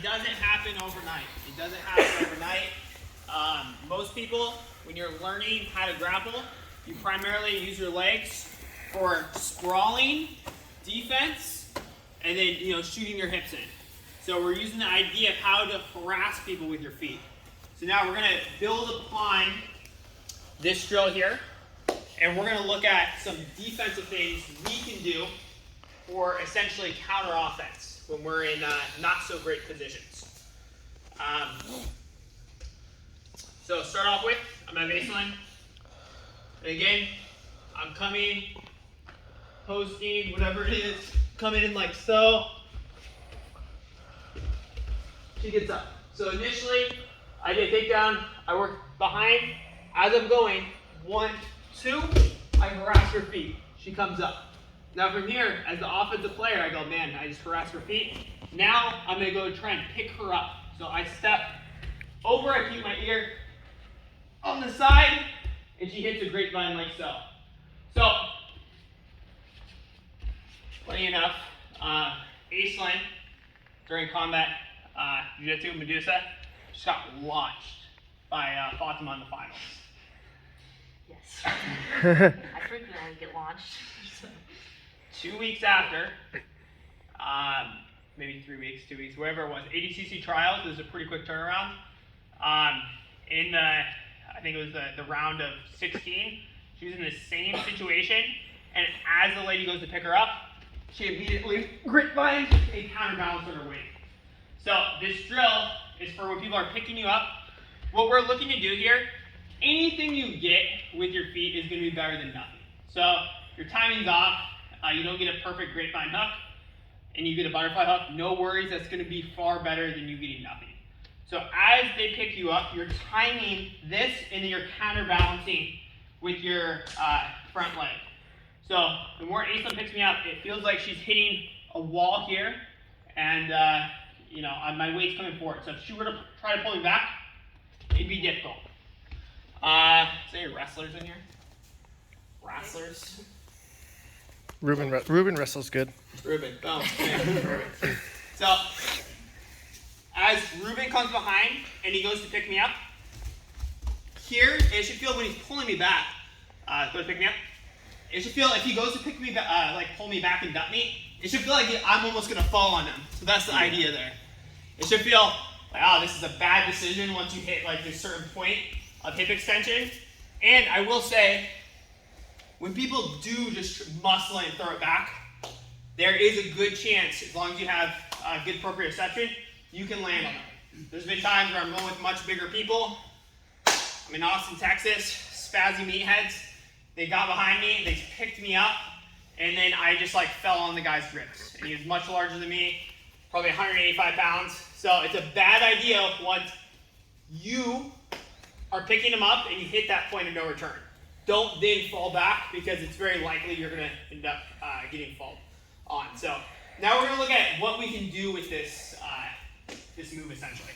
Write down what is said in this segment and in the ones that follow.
it doesn't happen overnight. It doesn't happen overnight. Most people, when you're learning how to grapple, you primarily use your legs for sprawling, defense, and then shooting your hips in. So we're using the idea of how to harass people with your feet. So now we're going to build upon this drill here, and we're going to look at some defensive things we can do for essentially counter offense when we're in not so great positions. So start off with, I'm at baseline. And again, I'm coming, posting, whatever it is, coming in like so. She gets up. So initially, I did takedown, I work behind. As I'm going, 1, 2, I harass her feet. She comes up. Now from here, as the offensive player, I go, man, I just harass her feet. Now I'm gonna go try and pick her up. So I step over, I keep my ear on the side, and she hits a grapevine like so. So, funny enough, Aislinn, during combat jiu-jitsu, Medusa, just got launched by Fatima in the finals. Yes. I frequently get launched. 2 weeks after, maybe 3 weeks, 2 weeks, whatever it was, ADCC trials, it was a pretty quick turnaround. In the, I think it was the round of 16, she was in the same situation, and as the lady goes to pick her up, she immediately grapevine and counterbalanced on her weight. So this drill is for when people are picking you up. What we're looking to do here, anything you get with your feet is going to be better than nothing. So your timing's off, you don't get a perfect grapevine hook, and you get a butterfly hook, no worries, that's going to be far better than you getting nothing. So as they pick you up, you're timing this, and then you're counterbalancing with your front leg. So the more Aislinn picks me up, it feels like she's hitting a wall here, and my weight's coming forward. So if she were to try to pull me back, it'd be difficult. Is there any wrestlers in here? Wrestlers? Ruben wrestles good. Ruben, boom. So, as Ruben comes behind and he goes to pick me up, here, it should feel when he's pulling me back, go to pick me up, it should feel if he goes to pick me back, like pull me back and dump me, it should feel like I'm almost going to fall on him. So that's the idea there. It should feel like, oh, this is a bad decision once you hit like this certain point of hip extension. And I will say, when people do just muscle it and throw it back, there is a good chance, as long as you have good proprioception, you can land on them. There's been times where I'm going with much bigger people. I'm in Austin, Texas, spazzy meatheads. They got behind me, they picked me up, and then I just like fell on the guy's ribs. And he was much larger than me, probably 185 pounds. So it's a bad idea once you are picking him up and you hit that point of no return. Don't then fall back, because it's very likely you're going to end up getting fall on. So now we're going to look at what we can do with this this move essentially.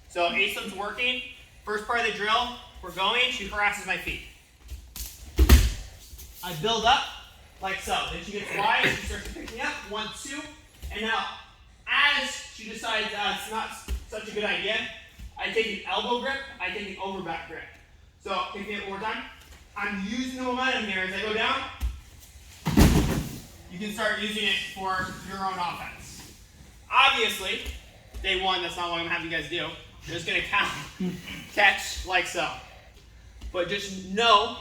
So Aislinn's working. First part of the drill, we're going. She harasses my feet. I build up like so. Then she gets wide. She starts to pick me up. 1, 2. And now, as she decides it's not such a good idea, I take an elbow grip. I take an overback grip. So pick me up one more time. I'm using the momentum here as I go down. You can start using it for your own offense. Obviously, day one, that's not what I'm going to have you guys do. You're just going to catch like so. But just know,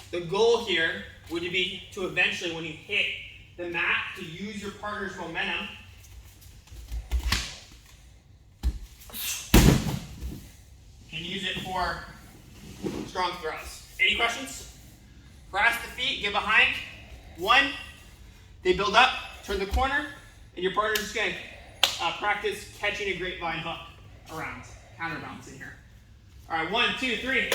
the goal here would be to eventually, when you hit the mat, to use your partner's momentum and use it for strong throws. Any questions? Harass the feet, get behind. 1, they build up, turn the corner, and your partner's just going to practice catching a grapevine hook around, counterbalancing here. All right, 1, 2, 3.